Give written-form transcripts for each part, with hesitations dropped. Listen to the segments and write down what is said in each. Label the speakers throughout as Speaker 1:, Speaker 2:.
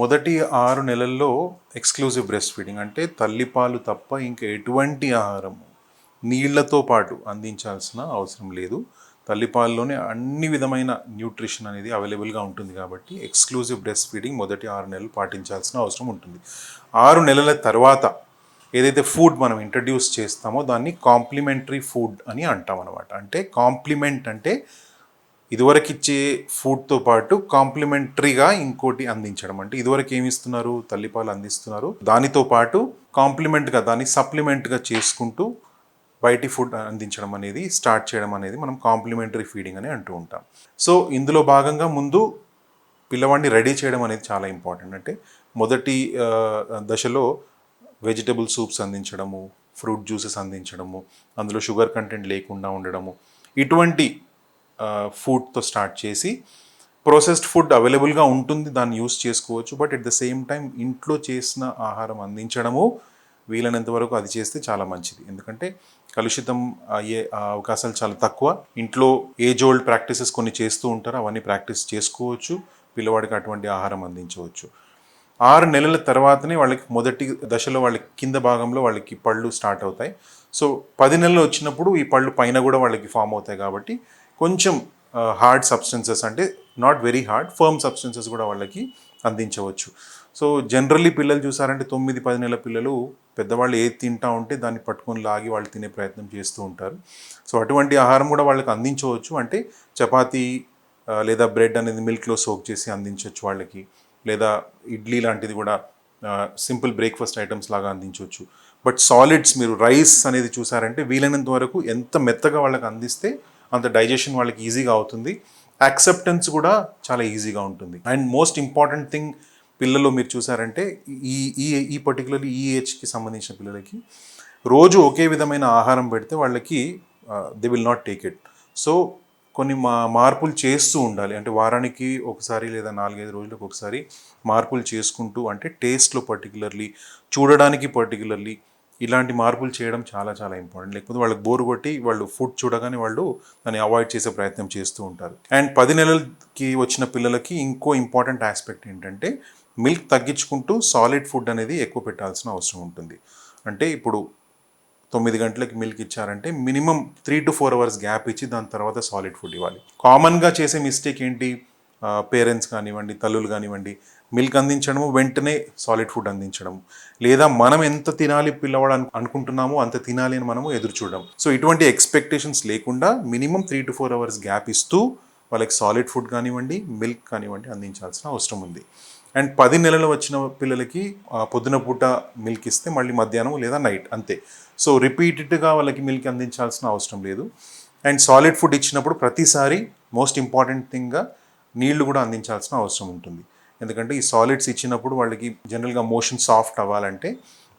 Speaker 1: మొదటి 6 నెలల్లో exclusive breast feeding అంటే తల్లిపాలు తప్ప ఇంకా ఎటువంటి ఆహారం నీళ్లతో పాటు అందించాల్సిన అవసరం లేదు. తల్లిపాల్లోనే అన్ని విధమైన న్యూట్రిషన్ అనేది అవైలబుల్గా ఉంటుంది కాబట్టి ఎక్స్క్లూజివ్ బ్రెస్ట్ ఫీడింగ్ మొదటి 6 నెలలు పాటించాల్సిన అవసరం ఉంటుంది. 6 నెలల తర్వాత ఏదైతే ఫుడ్ మనం ఇంట్రడ్యూస్ చేస్తామో దాన్ని కాంప్లిమెంటరీ ఫుడ్ అని అంటాం అనమాట. అంటే కాంప్లిమెంట్ అంటే ఇదివరకు ఇచ్చే ఫుడ్తో పాటు కాంప్లిమెంటరీగా ఇంకోటి అందించడం. అంటే ఇదివరకు ఏమి ఇస్తున్నారు, తల్లిపాలు అందిస్తున్నారు, దానితో పాటు కాంప్లిమెంట్గా దాన్ని సప్లిమెంట్గా చేసుకుంటూ బయటి ఫుడ్ అందించడం అనేది స్టార్ట్ చేయడం అనేది మనం కాంప్లిమెంటరీ ఫీడింగ్ అని అంటూ ఉంటాం. సో ఇందులో భాగంగా ముందు పిల్లవాడిని రెడీ చేయడం అనేది చాలా ఇంపార్టెంట్. అంటే మొదటి దశలో వెజిటబుల్ సూప్స్ అందించడము, ఫ్రూట్ జ్యూసెస్ అందించడము, అందులో షుగర్ కంటెంట్ లేకుండా ఉండడము, ఇటువంటి ఫుడ్తో స్టార్ట్ చేసి ప్రాసెస్డ్ ఫుడ్ అవైలబుల్గా ఉంటుంది, దాన్ని యూస్ చేసుకోవచ్చు. But at the same time ఇంట్లో చేసిన ఆహారం అందించడము వీలైనంత వరకు అది చేస్తే చాలా మంచిది. ఎందుకంటే కలుషితం అయ్యే అవకాశాలు చాలా తక్కువ. ఇంట్లో ఏజ్ ఓల్డ్ ప్రాక్టీసెస్ కొన్ని చేస్తూ ఉంటారు, అవన్నీ ప్రాక్టీస్ చేసుకోవచ్చు, పిల్లవాడికి అటువంటి ఆహారం అందించవచ్చు. 6 నెలల తర్వాతనే వాళ్ళకి మొదటి దశలో వాళ్ళకి కింద భాగంలో వాళ్ళకి పళ్ళు స్టార్ట్ అవుతాయి. సో 10 నెలలు వచ్చినప్పుడు ఈ పళ్ళు పైన కూడా వాళ్ళకి ఫామ్ అవుతాయి కాబట్టి కొంచెం హార్డ్ సబ్స్టెన్సెస్ అంటే not very hard firm substances కూడా వాళ్ళకి అందించవచ్చు. సో జనరల్లీ పిల్లలు చూసారంటే 9-10 నెలల పిల్లలు పెద్దవాళ్ళు ఏది తింటా ఉంటే దాన్ని పట్టుకొని లాగి వాళ్ళు తినే ప్రయత్నం చేస్తూ ఉంటారు. సో అటువంటి ఆహారం కూడా వాళ్ళకి అందించవచ్చు. అంటే చపాతీ లేదా బ్రెడ్ అనేది మిల్క్లో సోక్ చేసి అందించవచ్చు వాళ్ళకి, లేదా ఇడ్లీ లాంటిది కూడా సింపుల్ బ్రేక్ఫాస్ట్ ఐటమ్స్ లాగా అందించవచ్చు. బట్ సాలిడ్స్ మీరు రైస్ అనేది చూసారంటే వీలైనంత వరకు ఎంత మెత్తగా వాళ్ళకి అందిస్తే అంత డైజెషన్ వాళ్ళకి ఈజీగా అవుతుంది, యాక్సెప్టెన్స్ కూడా చాలా ఈజీగా ఉంటుంది. అండ్ మోస్ట్ ఇంపార్టెంట్ థింగ్ పిల్లలు మీరు చూసారంటే ఈ ఈ ఈ పర్టికులర్లీ ఈ ఏజ్కి సంబంధించిన పిల్లలకి రోజు ఒకే విధమైన ఆహారం పెడితే వాళ్ళకి they will not take it. So కొన్ని మార్పులు చేస్తూ ఉండాలి. అంటే వారానికి ఒకసారి లేదా 4-5 రోజులకు ఒకసారి మార్పులు చేసుకుంటూ, అంటే టేస్ట్లో పర్టికులర్లీ, చూడడానికి పర్టికులర్లీ ఇలాంటి మార్పులు చేయడం చాలా చాలా ఇంపార్టెంట్. లేకపోతే వాళ్ళకి బోరు కొట్టి వాళ్ళు ఫుడ్ చూడగానే వాళ్ళు దాన్ని అవాయిడ్ చేసే ప్రయత్నం చేస్తూ ఉంటారు. అండ్ 10 నెలలకి వచ్చిన పిల్లలకి ఇంకో ఇంపార్టెంట్ ఆస్పెక్ట్ ఏంటంటే మిల్క్ తగ్గించుకుంటూ సాలిడ్ ఫుడ్ అనేది ఎక్కువ పెట్టాల్సిన అవసరం ఉంటుంది. అంటే ఇప్పుడు 9 గంటలకి మిల్క్ ఇచ్చారంటే మినిమం 3 to 4 అవర్స్ గ్యాప్ ఇచ్చి దాని తర్వాత సాలిడ్ ఫుడ్ ఇవ్వాలి. కామన్గా చేసే మిస్టేక్ ఏంటి, పేరెంట్స్ కానివ్వండి, తల్లులు కానివ్వండి, మిల్క్ అందించడము వెంటనే సాలిడ్ ఫుడ్ అందించడం, లేదా మనం ఎంత తినాలి పిల్లవాడు అనుకుంటున్నామో అంత తినాలి అని మనము ఎదురు చూడడం. సో ఇటువంటి ఎక్స్పెక్టేషన్స్ లేకుండా మినిమం 3 to 4 అవర్స్ గ్యాప్ ఇస్తూ వాళ్ళకి సాలిడ్ ఫుడ్ కానివ్వండి, మిల్క్ కానివ్వండి అందించాల్సిన అవసరం ఉంది. అండ్ 10 నెలలు వచ్చిన పిల్లలకి పొద్దున పూట మిల్క్ ఇస్తే మళ్ళీ మధ్యాహ్నం లేదా నైట్ అంతే. సో రిపీటెడ్గా వాళ్ళకి మిల్క్ అందించాల్సిన అవసరం లేదు. అండ్ సాలిడ్ ఫుడ్ ఇచ్చినప్పుడు ప్రతిసారి మోస్ట్ ఇంపార్టెంట్ థింగ్గా నీళ్లు కూడా అందించాల్సిన అవసరం ఉంటుంది. ఎందుకంటే ఈ సాలిడ్స్ ఇచ్చినప్పుడు వాళ్ళకి జనరల్గా మోషన్ సాఫ్ట్ అవ్వాలంటే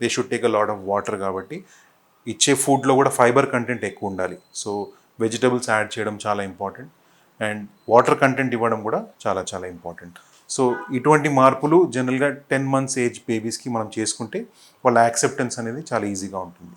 Speaker 1: they should take a lot of water, కాబట్టి ఇచ్చే ఫుడ్లో కూడా ఫైబర్ కంటెంట్ ఎక్కువ ఉండాలి. సో వెజిటబుల్స్ యాడ్ చేయడం చాలా ఇంపార్టెంట్, అండ్ వాటర్ కంటెంట్ ఇవ్వడం కూడా చాలా చాలా ఇంపార్టెంట్. సో ఇటువంటి మార్పులు జనరల్గా 10 months ఏజ్ బేబీస్కి మనం చేసుకుంటే వాళ్ళ యాక్సెప్టెన్స్ అనేది చాలా ఈజీగా ఉంటుంది.